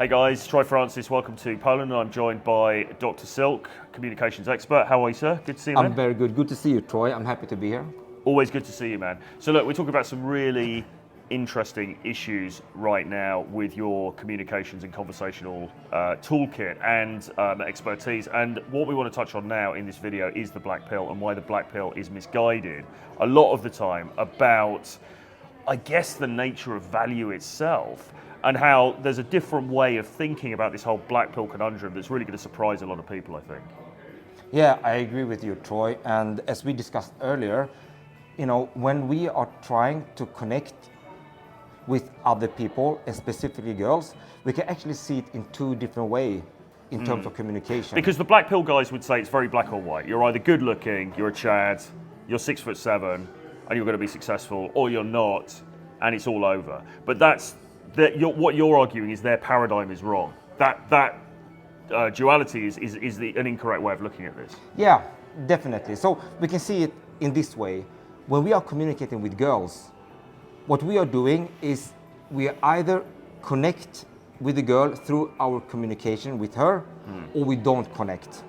Hey guys, Troy Francis, welcome to Poland. I'm joined by Dr. Silk, communications expert. How are you, sir? Good to see you, man. I'm very good. Good to see you, Troy. I'm happy to be here. Always good to see you, man. So look, we're talking about some really interesting issues right now with your communications and conversational toolkit and expertise. And what we want to touch on now in this video is the black pill and why the black pill is misguided a lot of the time about, I guess, the nature of value itself, and how there's a different way of thinking about this whole black pill conundrum that's really going to surprise a lot of people, I think. Yeah, I agree with you, Troy. And as we discussed earlier, when we are trying to connect with other people, and specifically girls, we can actually see it in two different ways in terms of communication. Because the black pill guys would say it's very black or white. You're either good looking, you're a Chad, you're 6'7", and you're going to be successful, or you're not, and it's all over. But what you're arguing is their paradigm is wrong. That duality is an incorrect way of looking at this. Yeah, definitely. So we can see it in this way. When we are communicating with girls, what we are doing is we either connect with the girl through our communication with her, or we don't connect.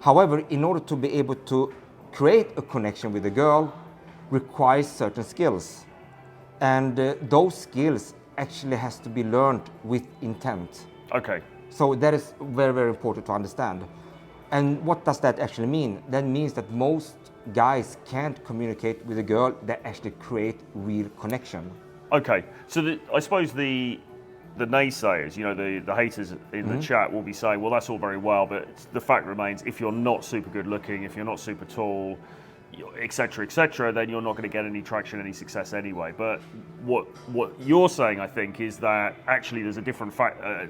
However, in order to be able to create a connection with a girl requires certain skills. And those skills actually has to be learned with intent. Okay. So that is very, very important to understand. And what does that actually mean? That means that most guys can't communicate with a girl that actually create real connection. Okay, so I suppose the naysayers, the haters in the chat will be saying, well, that's all very well, but the fact remains, if you're not super good looking, if you're not super tall, etc., then you're not going to get any traction, any success anyway. But what you're saying, I think, is that actually there's a different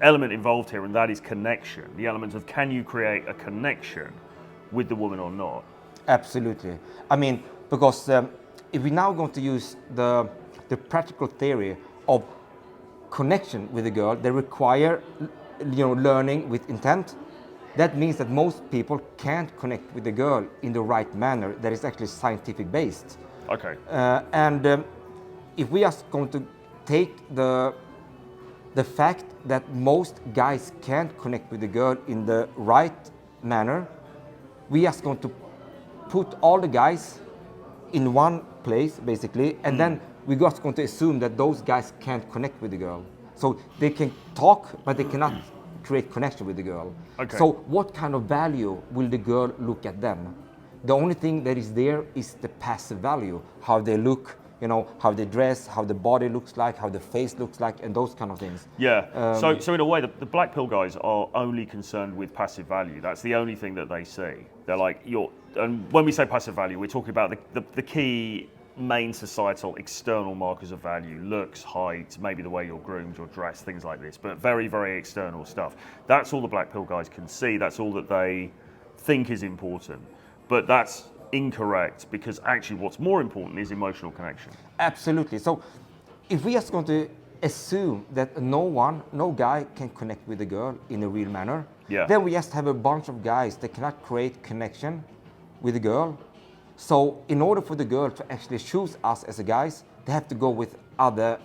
element involved here, and that is connection. The element of, can you create a connection with the woman or not? Absolutely. I mean, because if we're now going to use the practical theory of connection with a girl, they require learning with intent. That means that most people can't connect with the girl in the right manner that is actually scientific based. Okay. And if we are going to take the fact that most guys can't connect with the girl in the right manner, we are going to put all the guys in one place, basically, and then we're just going to assume that those guys can't connect with the girl. So they can talk, but they cannot create connection with the girl. Okay. So what kind of value will the girl look at them? The only thing that is there is the passive value, how they look, how they dress, how the body looks like, how the face looks like, and those kind of things. Yeah, so in a way, the black pill guys are only concerned with passive value. That's the only thing that they see. They're like, and when we say passive value, we're talking about the key main societal external markers of value: looks, height, maybe the way you're groomed, your dress, things like this, but very, very external stuff. That's all the black pill guys can see. That's all that they think is important. But that's incorrect, because actually what's more important is emotional connection. Absolutely. So if we are going to assume that no guy can connect with a girl in a real manner, then we just have a bunch of guys that cannot create connection with a girl. So in order for the girl to actually choose us as a guys, they have to go with other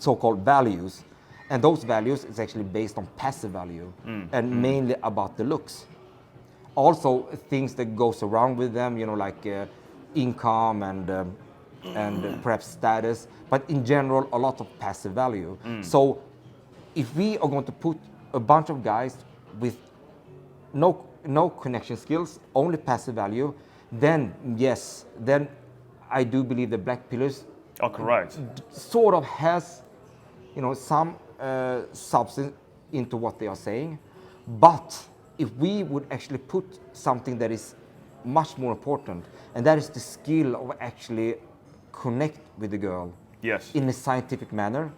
so-called values. And those values is actually based on passive value and mainly about the looks. Also things that goes around with them, like income and perhaps status, but in general a lot of passive value. So if we are going to put a bunch of guys with no connection skills, only passive value, then yes, then I do believe the black pillars are correct. Sort of has, some substance into what they are saying. But if we would actually put something that is much more important, and that is the skill of actually connect with the girl in a scientific manner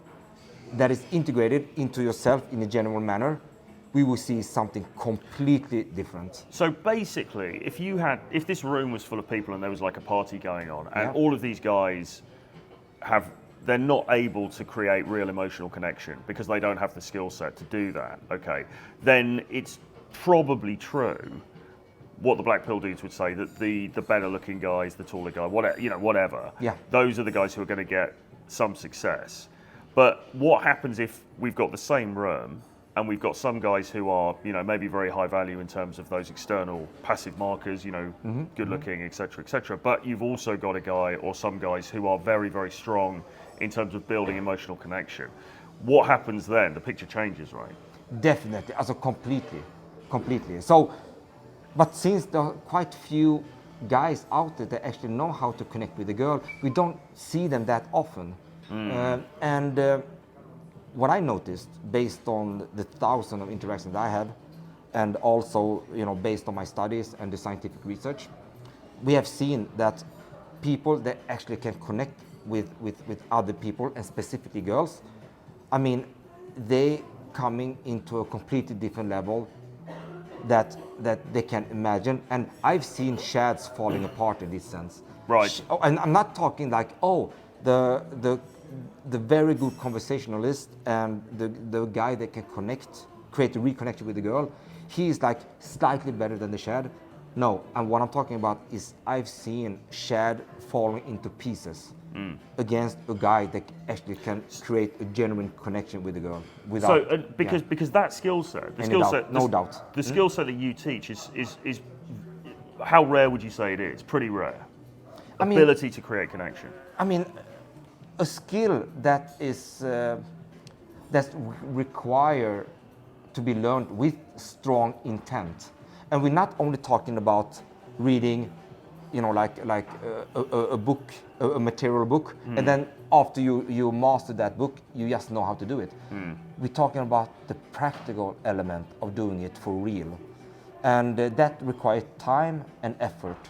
that is integrated into yourself in a genuine manner, we will see something completely different. So basically, if this room was full of people and there was like a party going on, and all of these guys they're not able to create real emotional connection because they don't have the skill set to do that, okay, then it's probably true what the black pill dudes would say, that the better looking guys, the taller guy, whatever, those are the guys who are going to get some success. But what happens if we've got the same room and we've got some guys who are, maybe very high value in terms of those external passive markers, good looking, etc. But you've also got a guy or some guys who are very, very strong in terms of building emotional connection. What happens then? The picture changes, right? Definitely, also completely. So, but since there are quite few guys out there that actually know how to connect with a girl, we don't see them that often. What I noticed, based on the thousands of interactions I had, and also based on my studies and the scientific research, we have seen that people that actually can connect with other people, and specifically girls, I mean, they coming into a completely different level that they can imagine. And I've seen shads falling apart in this sense. Right. And I'm not talking like, the very good conversationalist and the guy that can create a reconnection with the girl, he's like slightly better than the shad. No, and what I'm talking about is I've seen shad falling into pieces against a guy that actually can create a genuine connection with the girl. Without, because that skill set, no doubt, the skill set that you teach is how rare would you say it is? Pretty rare. Ability to create connection. I mean, a skill that is that's required to be learned with strong intent, and we're not only talking about reading, like a book, a material book, and then after you master that book, you just know how to do it. We're talking about the practical element of doing it for real, and that requires time and effort.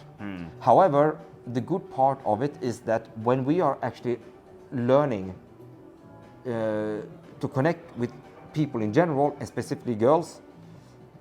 However, the good part of it is that when we are actually learning to connect with people in general, and specifically girls,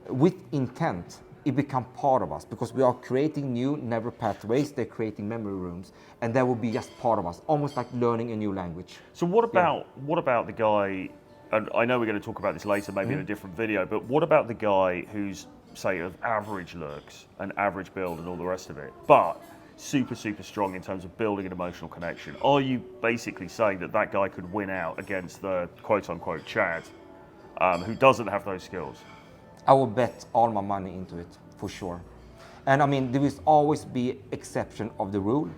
with intent, it becomes part of us, because we are creating new neural pathways, they're creating memory rooms, and that will be just part of us, almost like learning a new language. So what about the guy, and I know we're going to talk about this later, maybe in a different video, but what about the guy who's, say, of average looks and average build and all the rest of it, but super strong in terms of building an emotional connection? Are you basically saying that guy could win out against the quote-unquote Chad who doesn't have those skills? I will bet all my money into it, for sure. And I mean, there will always be exception of the rule,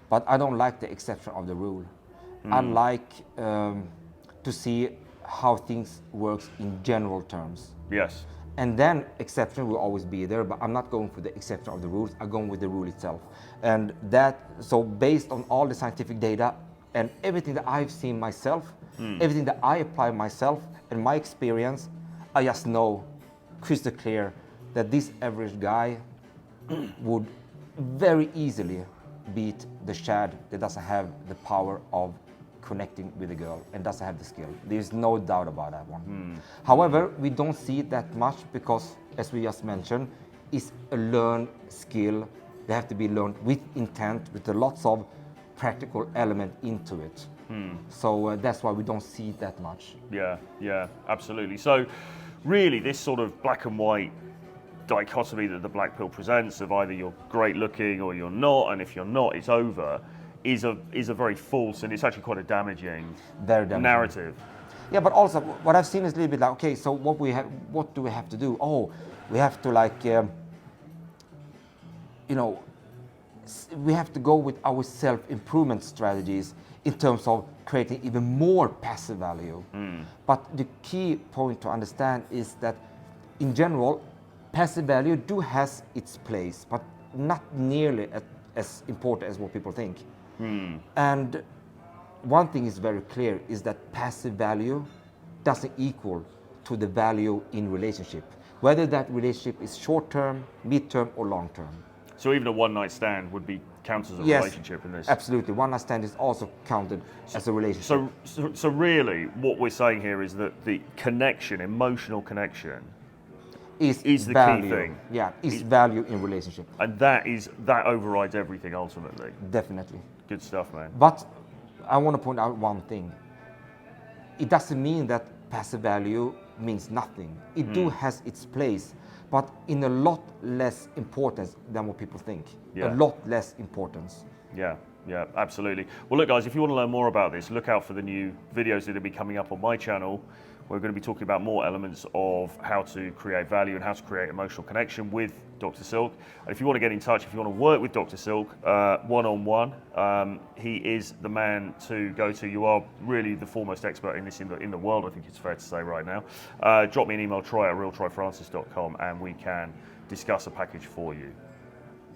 but I don't like the exception of the rule. I like to see how things works in general terms. Yes. And then exception will always be there, but I'm not going for the exception of the rules, I'm going with the rule itself. And so based on all the scientific data and everything that I've seen myself, everything that I apply myself and my experience, I just know crystal clear that this average guy would very easily beat the shad that doesn't have the power of connecting with a girl and doesn't have the skill. There's no doubt about that one. However, we don't see it that much because, as we just mentioned, it's a learned skill. They have to be learned with intent, with lots of practical element into it. So that's why we don't see it that much. Yeah, absolutely. So really, this sort of black and white dichotomy that the black pill presents of either you're great looking or you're not, and if you're not, it's over, is a very false, and it's actually quite a damaging narrative. Yeah, but also what I've seen is a little bit like, okay, so what do we have to do? Oh, we have to we have to go with our self-improvement strategies in terms of creating even more passive value. But the key point to understand is that in general, passive value has its place, but not nearly as important as what people think. And one thing is very clear is that passive value doesn't equal to the value in relationship, whether that relationship is short-term, mid-term, or long-term. So even a one-night stand would be counted as a relationship in this? Absolutely. One-night stand is also counted as a relationship. So really, what we're saying here is that the connection, emotional connection, is the value. Key thing. Yeah, is value in relationship. And that overrides everything ultimately. Definitely. Good stuff, man. But I want to point out one thing. It doesn't mean that passive value means nothing. It has its place, but in a lot less importance than what people think. A lot less importance. Yeah. Yeah, absolutely. Well, look, guys, if you want to learn more about this, look out for the new videos that will be coming up on my channel. We're going to be talking about more elements of how to create value and how to create emotional connection with Dr. Silk. And if you want to get in touch, if you want to work with Dr. Silk one-on-one, he is the man to go to. You are really the foremost expert in this in the world, I think it's fair to say right now. Drop me an email, troy@realtroyfrancis.com, and we can discuss a package for you.